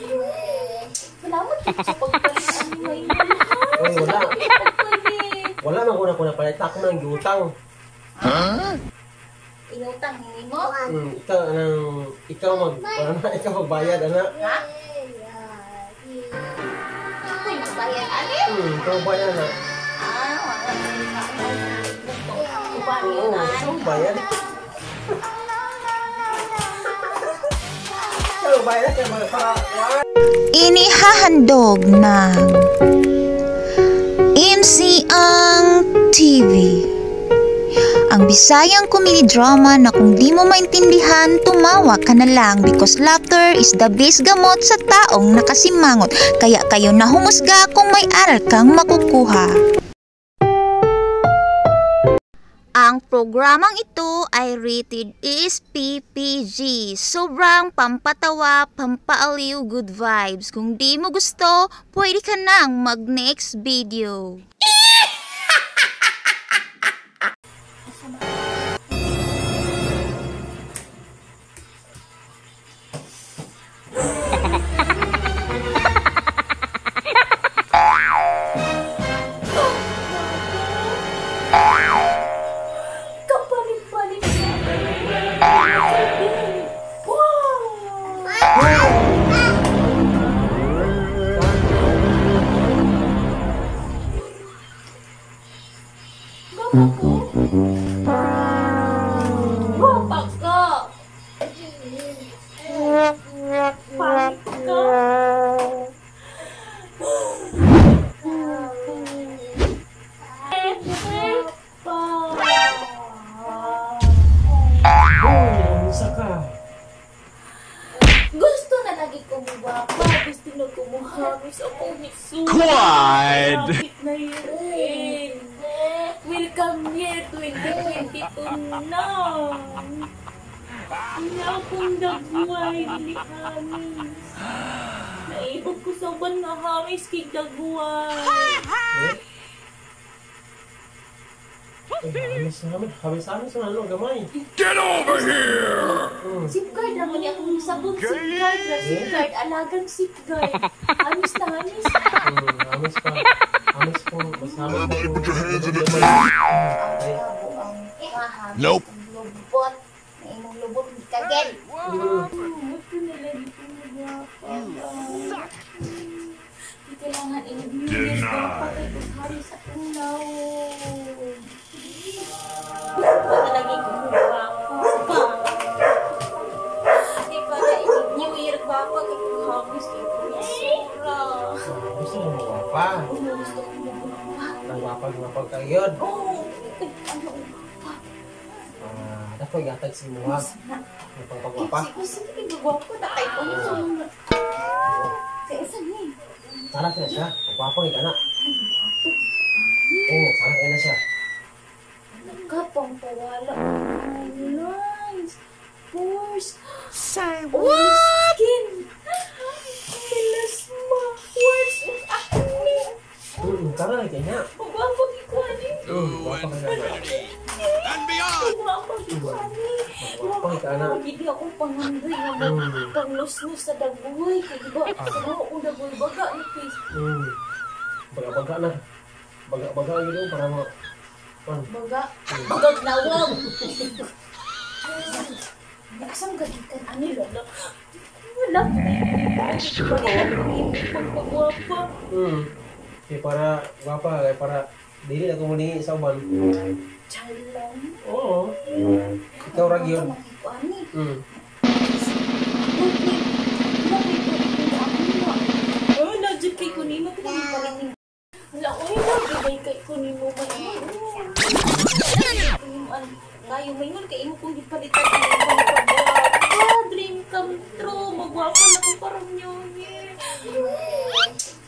Salamat sa pagpalitan ni May. Ay, wala. Wala man ko na palit ako ng utang. Inutang hindi mo? Ikaw magbayad, anak. Ha? Ako'y magbayad, ani? Ikaw magbayad, anak. Wala Oo, ikaw magbayad. Ikaw magbayad, Inihahandog ng MCang TV. Ang Bisayang comedy drama na kung di mo maintindihan, tumawa ka na lang because laughter is the best gamot sa taong nakasimangot. Kaya kayo na humusga kung may aral kang makukuha. Ang programang ito ay rated is PPG. Sobrang pampatawa, pampaaliw, good vibes. Kung di mo gusto, pwede ka nang mag-next video. Gusto na lagi kumubapa, gusto na kumuhamis ako ni Sue. Quiet! Na yun. Welcome year 2022 na. Wala akong dagway ni Hamis. Naibog ko sa ban na Hamis kay dagway. Hamis na ano, gamay. Get over here! Safeguard naman niya akong sabon. Safeguard na safeguard. Alagang safeguard. Hamis na Hamis. Hamis pa. Hamis po. Mas hamis Everybody po. put your hands in the air. Nope. Lubot. Nainong lubot. Hindi ka gen. Ito nila dito na Di kailangan i-view pagkakit Hamis sa unaw. Wala lagi kumuha pa. Di ba na i-New Year ba pag Hamis kay Sura. Gusto mo magwapa. Gusto ko magwapa. Nagwapag ka yun. Oo. Ano pa? Dapat gatag si Muha. Pagpagwapa. Sige, gagwapo na kayo. Ano sa mga? Kaya saan eh? Salat na siya. Pagwapag ka na. Oo, salat na siya. Kapang pawala. Nice. Force. Say what? Skin. Melasma. Words of acne. Tara na kanya. Magwapag ikaw ni. Pagwapag ka na. And beyond! Magwapag ikaw ni. Pagwapag ka na. Hindi ako panganday na pang-lus-lus sa dagoy. Kaya diba, ano akong dagoy baga ni Chris. Baga na. Baga yun para mo. Baga? Bagag nawag. Asang gagikan ani lolo? Wala. Pagpagwapa. Kaya para guwapa, kaya para dili na kumuni sa uban. Chalang. Oo. Ikaw rag yun. Ani. Oh, na-jud kay kunimo pinagparating. Wala ko yung nabigay kay kunimo ba naman. Ngayon, may ngon kay imo kung gipalitan ang pagwapa. Dream come true. Magwapa na ko parang nyonye.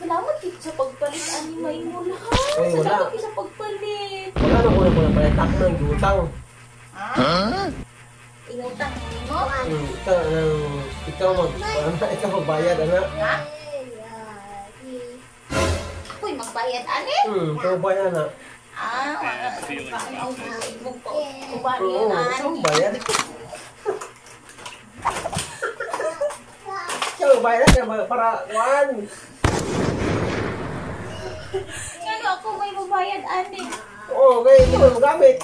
Salamat kit sa pagpalit ani may mo lahat. Salamat kit sa pagpalit. Wala na ko na palit ako ng utang. Inutang mo? Ikaw magbayad, anak. Ha? Ako'y magbayad ani? Ikaw magbayad, anak. Wala. Oo, ikaw magbayad. Ikaw bayad na para kuan. Ano ako may babayad, ani? Oo, okay, ito mo gamit.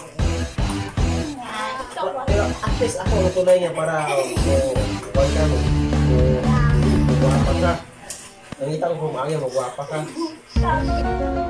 Ikaw ba? Pero at least ako natulay niya para kuan ka mo. Magwapa ka. Nakita ko kung magwapa ka. Sana.